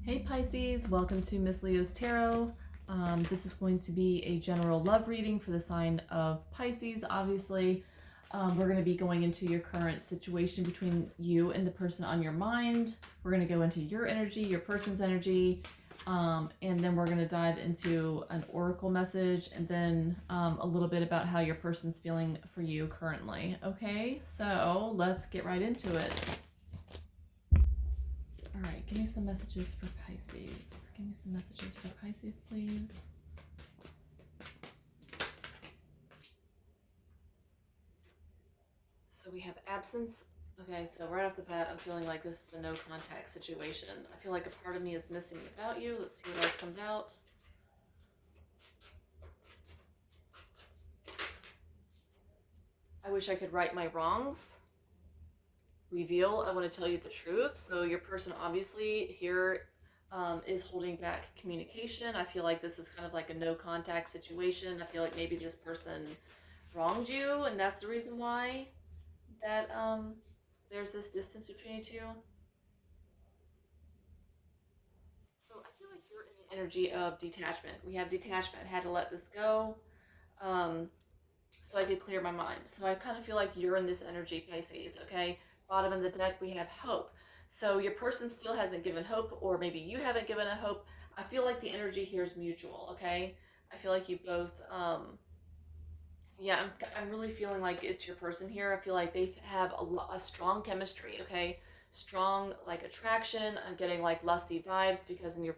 Hey Pisces, welcome to Miss Leo's Tarot. This is going to be a general love reading for the sign of Pisces, obviously. We're going to be going into your current situation between you and the person on your mind. We're going to go into your energy, your person's energy, and then we're going to dive into an oracle message and then a little bit about how your person's feeling for you currently. Okay, so let's get right into it. All right, give me some messages for Pisces. Give me some messages for Pisces, please. So we have absence. Okay, so right off the bat, I'm feeling like this is a no contact situation. I feel like a part of me is missing without you. Let's see what else comes out. I wish I could right my wrongs. Reveal, I want to tell you the truth. So your person obviously here is holding back communication. I feel like this is kind of like a no contact situation. I feel like maybe this person wronged you and that's the reason why that there's this distance between you two. So I feel like you're in the energy of detachment. We have detachment. I had to let this go. Um, so I could clear my mind. So I kind of feel like you're in this energy, Pisces, okay? Bottom of the deck, we have hope. So your person still hasn't given hope, or maybe you haven't given a hope. I feel like the energy here is mutual, okay? I feel like you both, yeah, I'm really feeling like it's your person here. I feel like they have a strong chemistry, okay? Strong, like, attraction. I'm getting, like, lusty vibes because in your,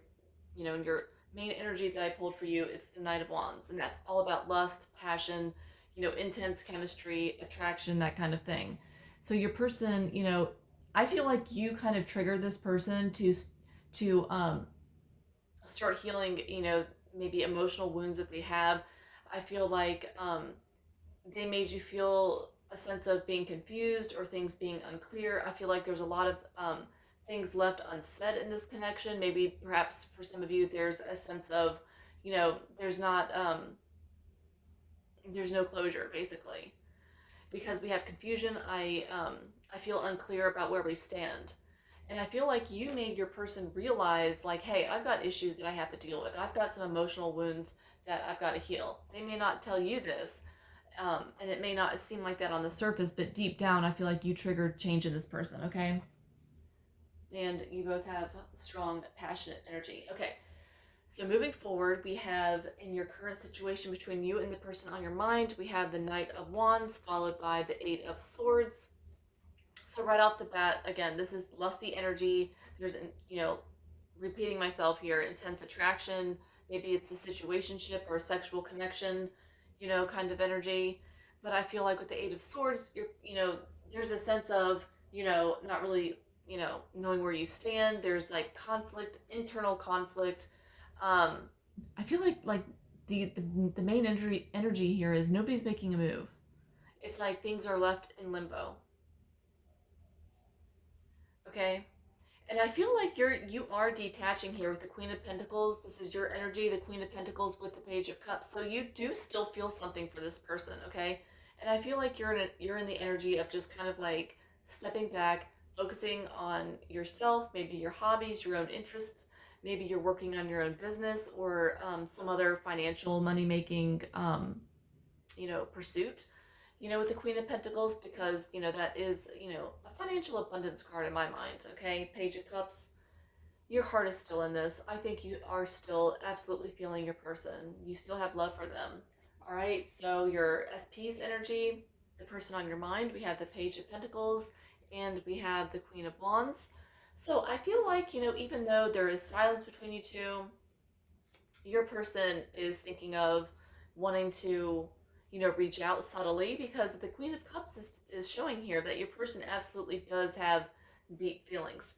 in your main energy that I pulled for you, it's the Knight of Wands. And that's all about lust, passion, intense chemistry, attraction, that kind of thing. So your person, I feel like you kind of triggered this person to start healing, maybe emotional wounds that they have. I feel like they made you feel a sense of being confused or things being unclear. I feel like there's a lot of things left unsaid in this connection. Maybe perhaps for some of you, there's a sense of, there's not, there's no closure basically because we have confusion. I feel unclear about where we stand. And I feel like you made your person realize, like, hey, I've got issues that I have to deal with. I've got some emotional wounds that I've got to heal. They may not tell you this, and it may not seem like that on the surface, but deep down, I feel like you triggered change in this person, okay? And you both have strong, passionate energy. Okay, so moving forward, we have in your current situation between you and the person on your mind, we have the Knight of Wands followed by the Eight of Swords. So right off the bat, again, this is lusty energy. There's, repeating myself here, intense attraction. Maybe it's a situationship or a sexual connection, kind of energy. But I feel like with the Eight of Swords, there's a sense of, not really, knowing where you stand. There's like conflict, internal conflict. I feel like the main energy here is nobody's making a move. It's like things are left in limbo. Okay. And I feel like you are detaching here with the Queen of Pentacles. This is your energy, the Queen of Pentacles with the Page of Cups. So you do still feel something for this person, okay? And I feel like you're in the energy of just kind of like stepping back, focusing on yourself, maybe your hobbies, your own interests. Maybe you're working on your own business or some other financial money making pursuit, with the Queen of Pentacles, because, that is, a financial abundance card in my mind, okay? Page of Cups, your heart is still in this. I think you are still absolutely feeling your person. You still have love for them, all right? So your SP's energy, the person on your mind, we have the Page of Pentacles, and we have the Queen of Wands. So I feel like, even though there is silence between you two, your person is thinking of wanting to, reach out subtly, because the Queen of Cups is showing here that your person absolutely does have deep feelings.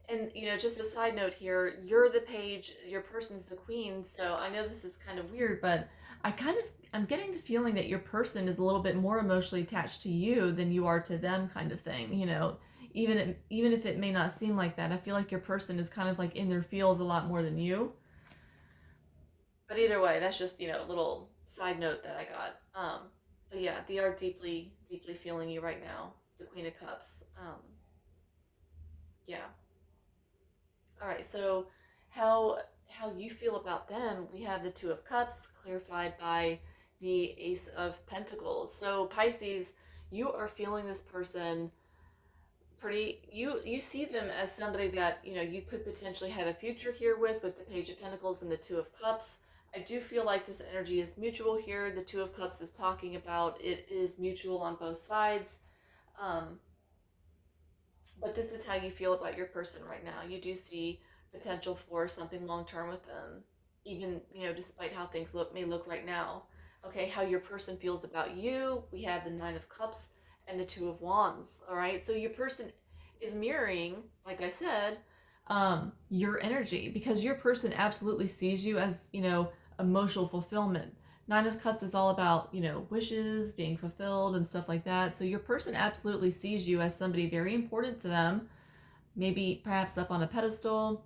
And, just a side note here, you're the page, your person's the queen, so I know this is kind of weird, but I'm getting the feeling that your person is a little bit more emotionally attached to you than you are to them, kind of thing, even if it may not seem like that. I feel like your person is kind of like in their feels a lot more than you. But either way, that's just, a little side note that I got. But yeah, they are deeply, deeply feeling you right now, the Queen of Cups. Yeah. All right, so how how you feel about them? We have the Two of Cups clarified by the Ace of Pentacles. So Pisces, you are feeling this person pretty, you see them as somebody that, you know, you could potentially have a future here with the Page of Pentacles and the Two of Cups. I do feel like this energy is mutual here. The Two of Cups is talking about it is mutual on both sides. Um, but this is how you feel about your person right now. You do see potential for something long term with them, even, you know, despite how things may look right now. Okay, how your person feels about you. We have the Nine of Cups and the Two of Wands. All right, so your person is mirroring, like I said, your energy, because your person absolutely sees you as, you know, emotional fulfillment. Nine of Cups is all about, you know, wishes being fulfilled and stuff like that. So your person absolutely sees you as somebody very important to them, maybe perhaps up on a pedestal,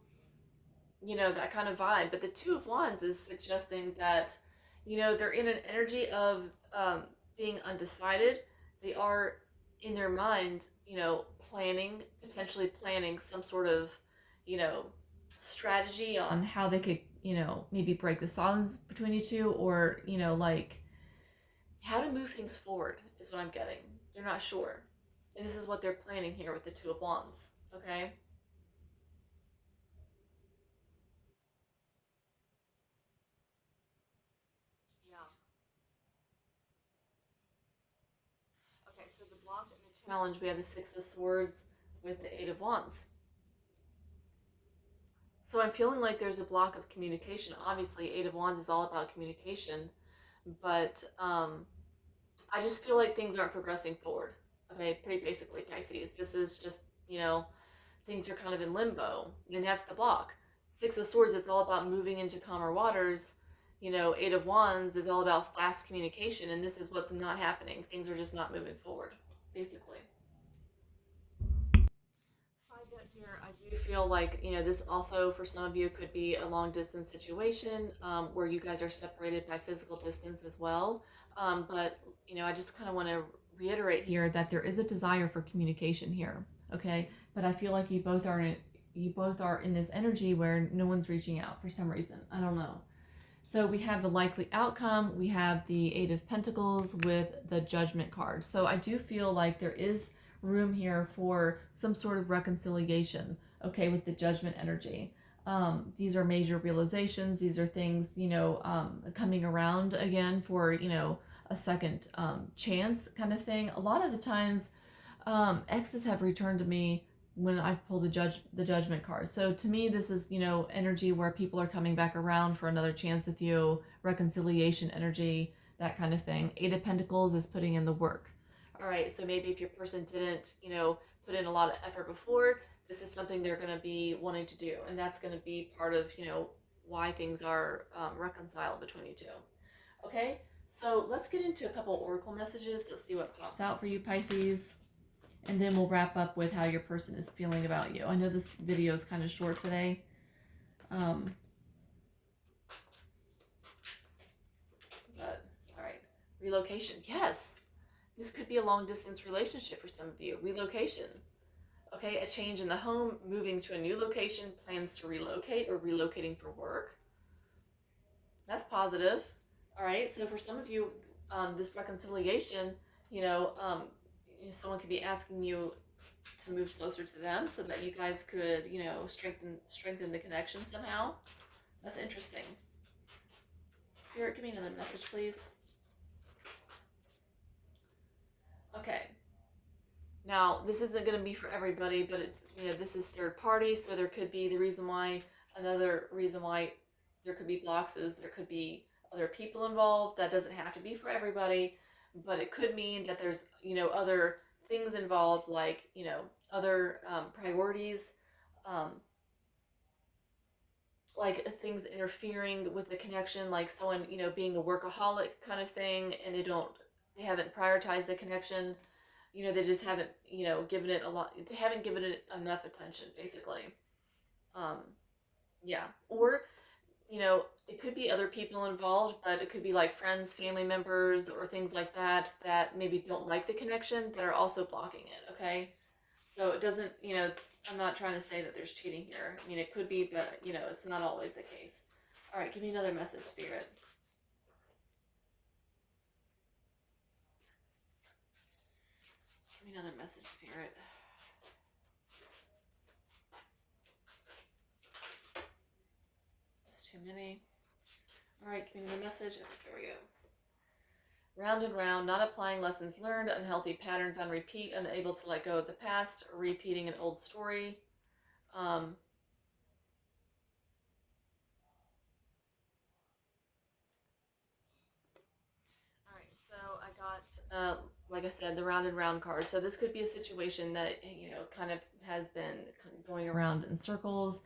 you know, that kind of vibe. But the Two of Wands is suggesting that, you know, they're in an energy of being undecided. They are in their mind, you know, planning, potentially planning some sort of, you know, strategy on how they could, you know, maybe break the silence between you two, or, you know, like how to move things forward is what I'm getting. They're not sure. And this is what they're planning here with the Two of Wands. Okay? Yeah. Okay, so the block and the challenge, we have the Six of Swords with the Eight of Wands. So I'm feeling like there's a block of communication. Obviously, Eight of Wands is all about communication, but I just feel like things aren't progressing forward. Okay, pretty basically, Pisces. This is just, you know, things are kind of in limbo, and that's the block. Six of Swords, it's all about moving into calmer waters. You know, Eight of Wands is all about fast communication, and this is what's not happening. Things are just not moving forward, basically. Side note here, I do feel like, you know, this also for some of you could be a long distance situation, where you guys are separated by physical distance as well. But, you know, I just kind of want to reiterate here that there is a desire for communication here. Okay. But I feel like you both are in this energy where no one's reaching out for some reason. I don't know. So we have the likely outcome. We have the Eight of Pentacles with the Judgment card. So I do feel like there is room here for some sort of reconciliation, okay, with the Judgment energy. These are major realizations. These are things, you know, coming around again for, you know, a second chance kind of thing. A lot of the times, exes have returned to me when I pull the judgment card. So to me, this is, you know, energy where people are coming back around for another chance with you, reconciliation energy, that kind of thing. Eight of Pentacles is putting in the work. All right, so maybe if your person didn't, you know, put in a lot of effort before, this is something they're going to be wanting to do, and that's going to be part of, you know, why things are reconciled between you two. Okay, so let's get into a couple oracle messages. Let's see what pops out for you, Pisces. And then we'll wrap up with how your person is feeling about you. I know this video is kind of short today. Um, but, all right. Relocation. Yes. This could be a long distance relationship for some of you. Relocation. Okay. A change in the home, moving to a new location, plans to relocate or relocating for work. That's positive. All right. So for some of you, this reconciliation, you know, someone could be asking you to move closer to them so that you guys could, you know, strengthen the connection somehow. That's interesting. Spirit, give me another message, please. Okay. Now, this isn't going to be for everybody, but it's, you know, this is third party, so there could be another reason why there could be blocks is there could be other people involved. That doesn't have to be for everybody, but it could mean that there's, you know, other things involved, like, you know, other priorities, um, like things interfering with the connection, like someone, you know, being a workaholic kind of thing, and they haven't prioritized the connection. You know, they just haven't, you know, given it a lot. They haven't given it enough attention, basically. Um, yeah. Or, you know, it could be other people involved, but it could be like friends, family members, or things like that that maybe don't like the connection that are also blocking it. Okay. So it doesn't, I'm not trying to say that there's cheating here. I mean, it could be, but, it's not always the case. All right, give me another message, Spirit. Give me another message, Spirit. That's too many. All right, give me another message. There we go. Round and round, not applying lessons learned, unhealthy patterns on repeat, unable to let go of the past, repeating an old story. All right, so I got, like I said, the round and round card. So this could be a situation that, kind of has been going around in circles,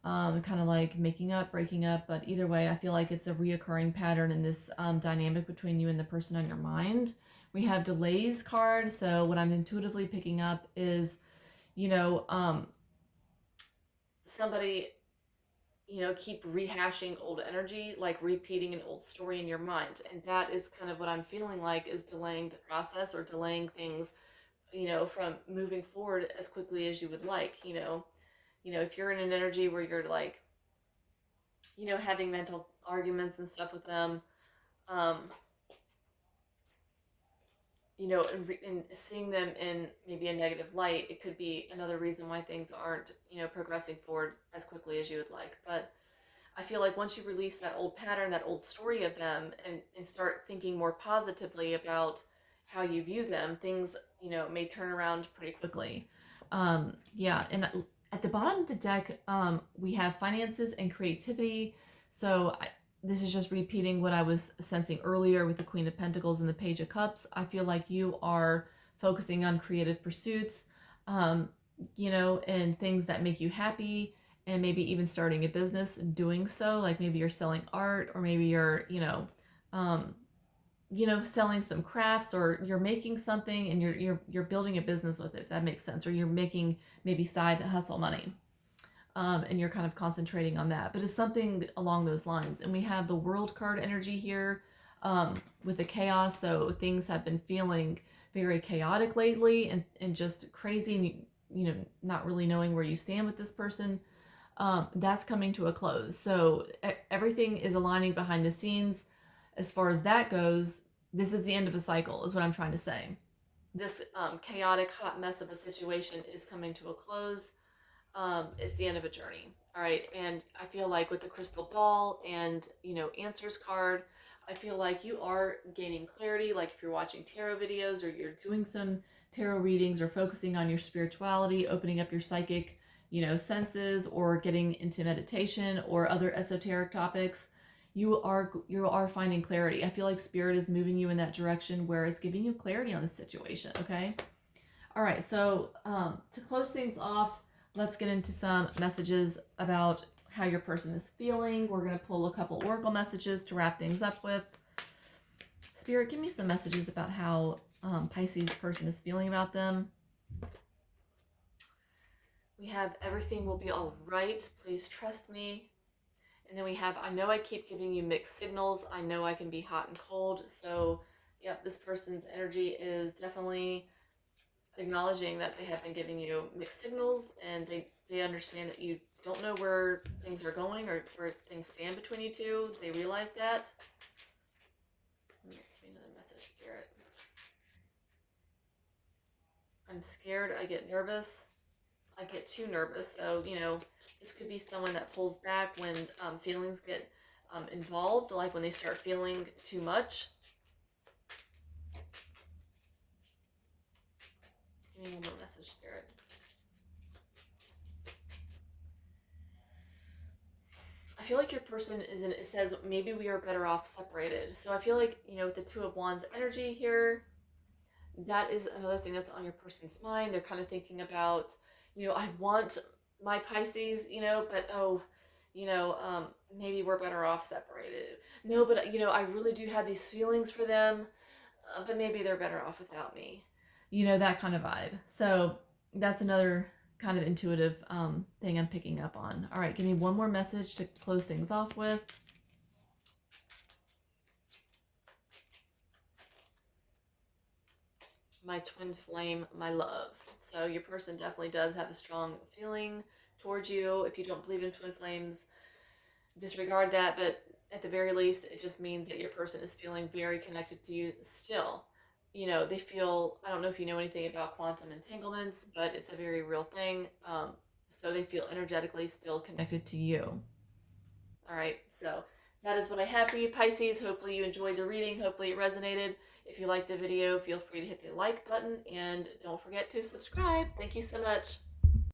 kind of like making up, breaking up. But either way, I feel like it's a reoccurring pattern in this dynamic between you and the person on your mind. We have delays card. So what I'm intuitively picking up is, somebody, keep rehashing old energy, like repeating an old story in your mind. And that is kind of what I'm feeling like is delaying the process or delaying things, from moving forward as quickly as you would like, if you're in an energy where you're like, having mental arguments and stuff with them, um, and seeing them in maybe a negative light, it could be another reason why things aren't, progressing forward as quickly as you would like. But I feel like once you release that old pattern, that old story of them, and start thinking more positively about how you view them, things, may turn around pretty quickly. Yeah, and at the bottom of the deck, we have finances and creativity. So this is just repeating what I was sensing earlier with the Queen of Pentacles and the Page of Cups. I feel like you are focusing on creative pursuits, and things that make you happy, and maybe even starting a business and doing so. Like maybe you're selling art, or maybe you're, um, selling some crafts, or you're making something and you're building a business with it, if that makes sense. Or you're making maybe side hustle money. And you're kind of concentrating on that, but it's something along those lines. And we have the World card energy here, with the chaos. So things have been feeling very chaotic lately, and just crazy, and not really knowing where you stand with this person. That's coming to a close. So everything is aligning behind the scenes. As far as that goes, this is the end of a cycle, is what I'm trying to say. This chaotic hot mess of a situation is coming to a close. It's the end of a journey. All right. And I feel like with the crystal ball and, answers card, I feel like you are gaining clarity. Like if you're watching tarot videos, or you're doing some tarot readings, or focusing on your spirituality, opening up your psychic, senses, or getting into meditation or other esoteric topics, you are finding clarity. I feel like spirit is moving you in that direction where it's giving you clarity on the situation. Okay. All right. So to close things off, let's get into some messages about how your person is feeling. We're going to pull a couple oracle messages to wrap things up with. Spirit, give me some messages about how Pisces person is feeling about them. We have everything will be all right. Please trust me. And then we have, I know I keep giving you mixed signals. I know I can be hot and cold. So, yep, this person's energy is definitely acknowledging that they have been giving you mixed signals, and they understand that you don't know where things are going or where things stand between you two. They realize that. Give me another message, Spirit. I'm scared. I get nervous. I get too nervous. So, this could be someone that pulls back when feelings get involved, like when they start feeling too much. Give me one more message, Spirit. I feel like your person is in, it says maybe we are better off separated. So I feel like, with the Two of Wands energy here, that is another thing that's on your person's mind. They're kind of thinking about, I want my Pisces, but maybe we're better off separated. No, but I really do have these feelings for them, but maybe they're better off without me. That kind of vibe. So that's another kind of intuitive thing I'm picking up on. All right, give me one more message to close things off with. My twin flame, my love. So your person definitely does have a strong feeling towards you. If you don't believe in twin flames, disregard that, but at the very least, it just means that your person is feeling very connected to you still. You know, they feel, I don't know if you know anything about quantum entanglements, but it's a very real thing. So they feel energetically still connected to you. All right, so that is what I have for you, Pisces. Hopefully you enjoyed the reading. Hopefully it resonated. If you liked the video, feel free to hit the like button and don't forget to subscribe. Thank you so much.